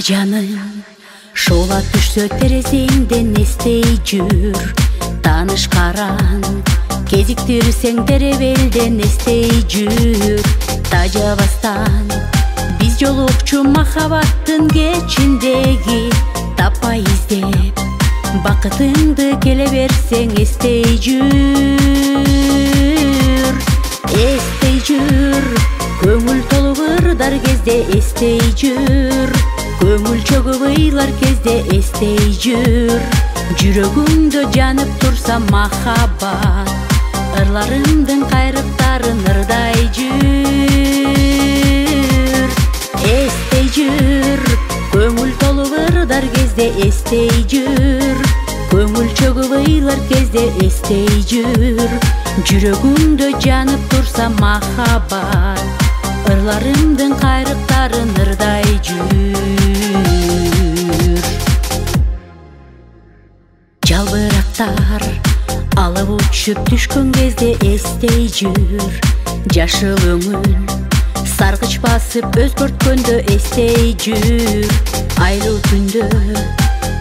Canım şola düşse terezеңден естей жүр. Таныш каран кезиктирсең деревелден естей жүр. Тажабастан биз жолукчу махабаттын кечиндеги, таппай издеп бакытыңды келе берсең эстей жүр. Эстей жүр, көңүл толуп ырдар кезде эстей жүр. Көңүл чөгүп ыйлар кезде эстей жүр. Жүрөгүңдө жанып турса махаббат, ырларымдын кайрыктарын ырдай жүр. Эстей жүр, көңүл толуп ырдар кезде эстей жүр. Көңүл чөгүп ыйлар кезде эстей жүр. Жүрөгүңдө жанып турса махаббат, ырларымдын кайрыктарын ырдай жүр. Жалбырактар алып учуп түшкөн кезде эстей жүр. Жашыл өңүн саргыч басып өзгөрткөндө эстей жүр. Айлуу түндө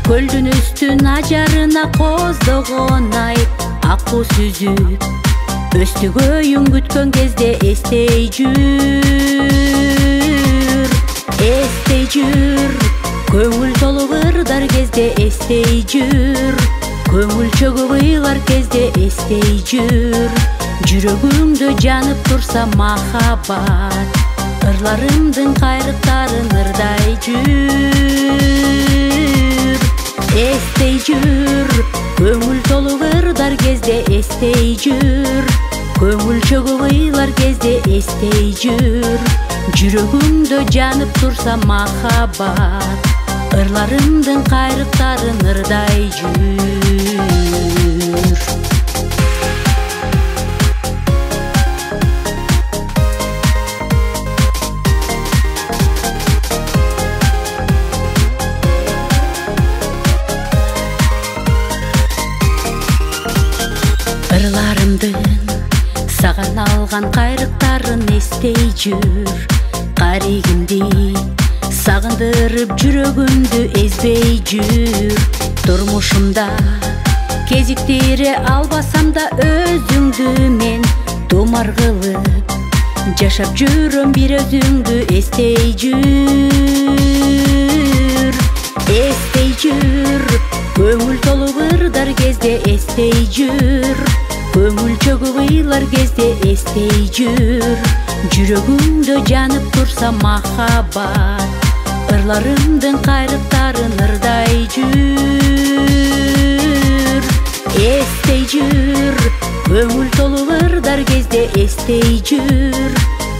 көлдүн үстүн ажарына коздогон ай, аккуу сүзүп өстүгөйүн күткөн кезде эстей жүр. Эстей жүр, көңүл толуп ырдар кезде эстей жүр. Көңүл чөгүп ыйлар кезде эстей жүр. Жүрөгүңдө жанып турса махаббат, ырларымдын кайрыктарын ырдай жүр. Эстей жүр, көңүл толуп ырдар кезде эстей жүр. Көңүл чөгүп ыйлар кезде эстей жүр. Жүрөгүңдө жанып турса махаббат, ырларымдын кайрыктарын ырдай жүр. Ырларымдын саган алган кайрыктарын эстей жүр. Каригимди сагындырып жүрөгүмдү эзбей жүр. Турмушумда кезиктире албасам да өзүңдү мен тумар кылып жашап жүрөм бир өзүңдү эстей жүр. Эстей жүр, көңүл толуп ырдар кезде эстей жүр. Көңүл чөгүп ыйлар кезде эстей жүр. Жүрөгүңдө жанып турса махаббат, ырларымдын кайрыктарын ырдай жүр. Эстей жүр, көңүл толуп ырдар кезде эстей жүр.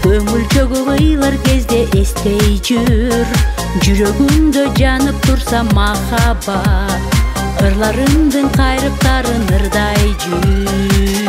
Көңүл чөгүп ыйлар кезде эстей жүр. Жүрөгүңдө жанып турса махаббат, ырларымдын кайрыктарын ырдай жүр.